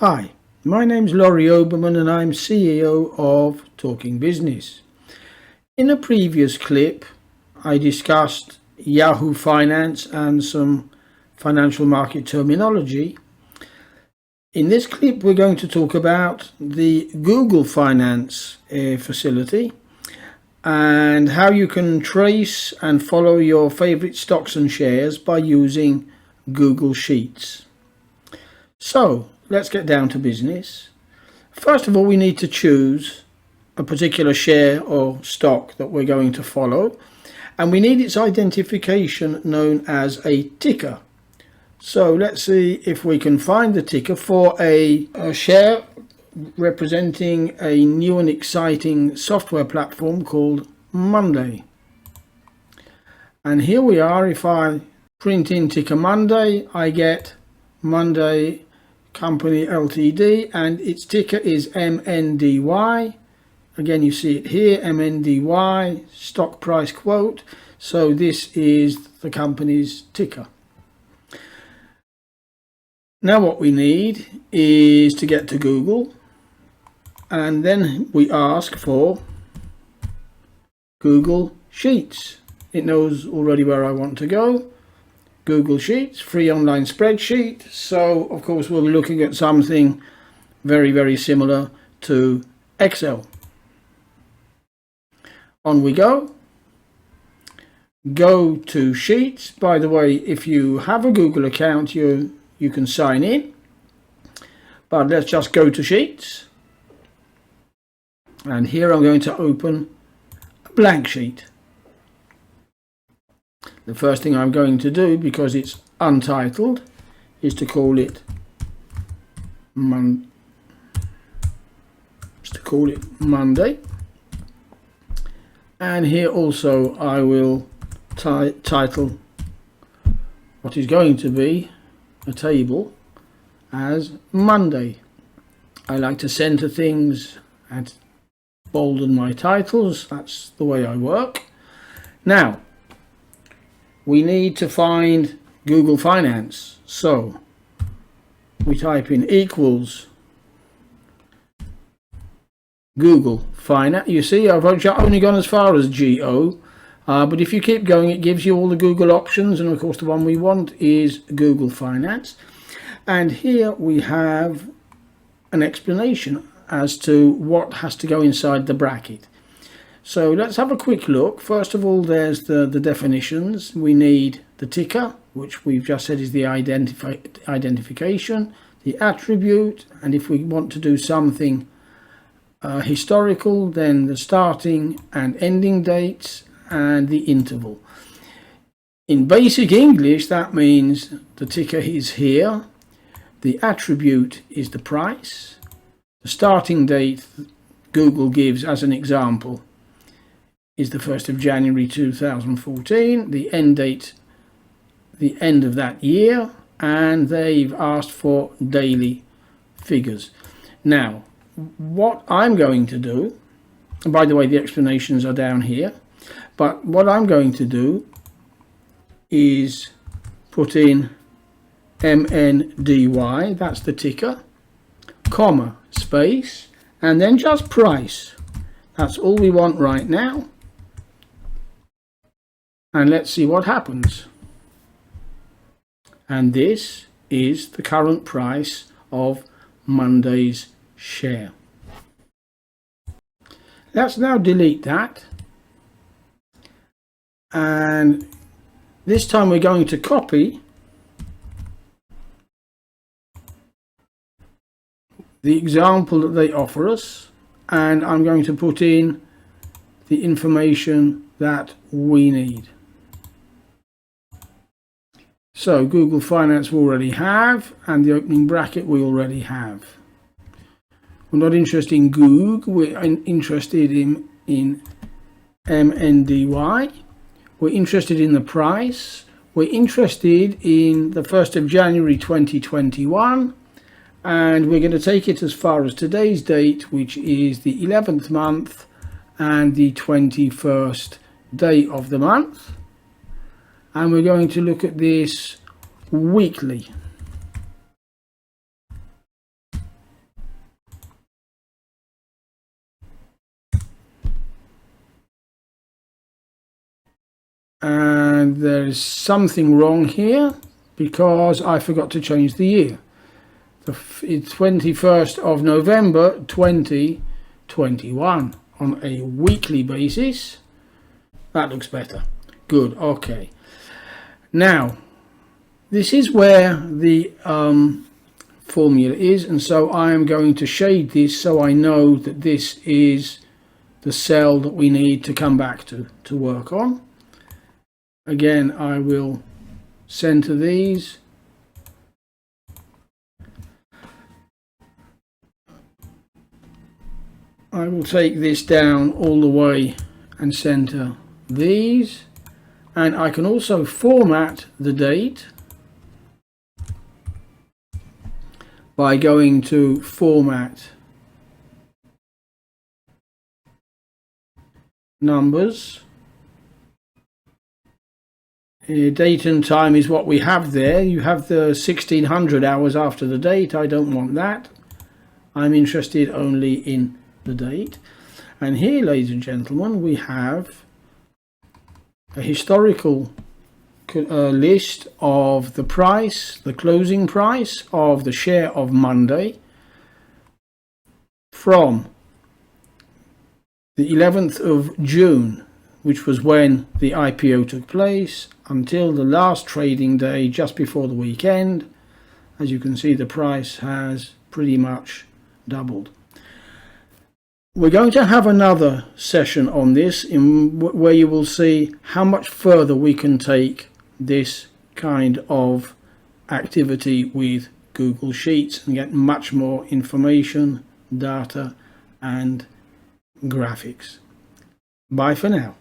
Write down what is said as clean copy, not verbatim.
Hi, my name's Laurie Oberman and I'm CEO of Talking Business. In a previous clip, I discussed Yahoo Finance and some financial market terminology. In this clip, we're going to talk about the Google Finance facility and how you can trace and follow your favorite stocks and shares by using Google Sheets. So, let's get down to business. First of all, we need to choose a particular share or stock that we're going to follow, and we need its identification known as a ticker. So let's see if we can find the ticker for a share representing a new and exciting software platform called Monday. And here we are. If I print in ticker Monday, I get Monday Company Ltd, and its ticker is MNDY. Again, you see it here, MNDY, stock price quote. So this is the company's ticker. Now what we need is to get to Google, and then we ask for Google Sheets. It knows already where I want to go. Google Sheets, free online spreadsheet. So of course we'll be looking at something very similar to Excel. On we go. Go to Sheets. By the way, if you have a Google account, you can sign in. But let's just go to Sheets. And here I'm going to open a blank sheet. The first thing I'm going to do, because it's untitled, is to call it Monday. And here also I will title what is going to be a table as Monday. I like to center things and bolden my titles. That's the way I work. Now, we need to find Google Finance. So we type in equals Google Finance. You see, I've only gone as far as GO, but if you keep going, it gives you all the Google options, and of course the one we want is Google Finance. And here we have an explanation as to what has to go inside the bracket. So let's have a quick look. First of all, there's the definitions. We need the ticker, which we've just said is the identification, the attribute, and if we want to do something historical, then the starting and ending dates and the interval. In basic English, that means the ticker is here, the attribute is the price, the starting date Google gives as an example is the 1st of January 2014, the end date, the end of that year, and they've asked for daily figures. Now, what I'm going to do, and by the way, the explanations are down here, but what I'm going to do is put in MNDY, that's the ticker, comma, space, and then just price. That's all we want right now. And let's see what happens. And this is the current price of Monday's share. Let's now delete that. And this time we're going to copy the example that they offer us, and I'm going to put in the information that we need. So Google Finance we already have, and the opening bracket we already have. We're not interested in Google, we're interested in MNDY. We're interested in the price. We're interested in the 1st of January 2021, and we're going to take it as far as today's date, which is the 11th month and the 21st day of the month. And we're going to look at this weekly. and there is something wrong here because I forgot to change the year. It's 21st of November 2021 on a weekly basis. That looks better. Good. Okay. Now, this is where the formula is, and so I am going to shade this so I know that this is the cell that we need to come back to work on. Again, I will center these. I will take this down all the way and center these, and I can also format the date by going to Format, Numbers. Date and time is what we have there. You have the 1600 hours after the date. I don't want that. I'm interested only in the date. And here, ladies and gentlemen, we have a historical list of the price, the closing price of the share of Monday from the 11th of June, which was when the IPO took place, until the last trading day just before the weekend. As you can see, the price has pretty much doubled. We're going to have another session on this where you will see how much further we can take this kind of activity with Google Sheets and get much more information, data and graphics. Bye for now.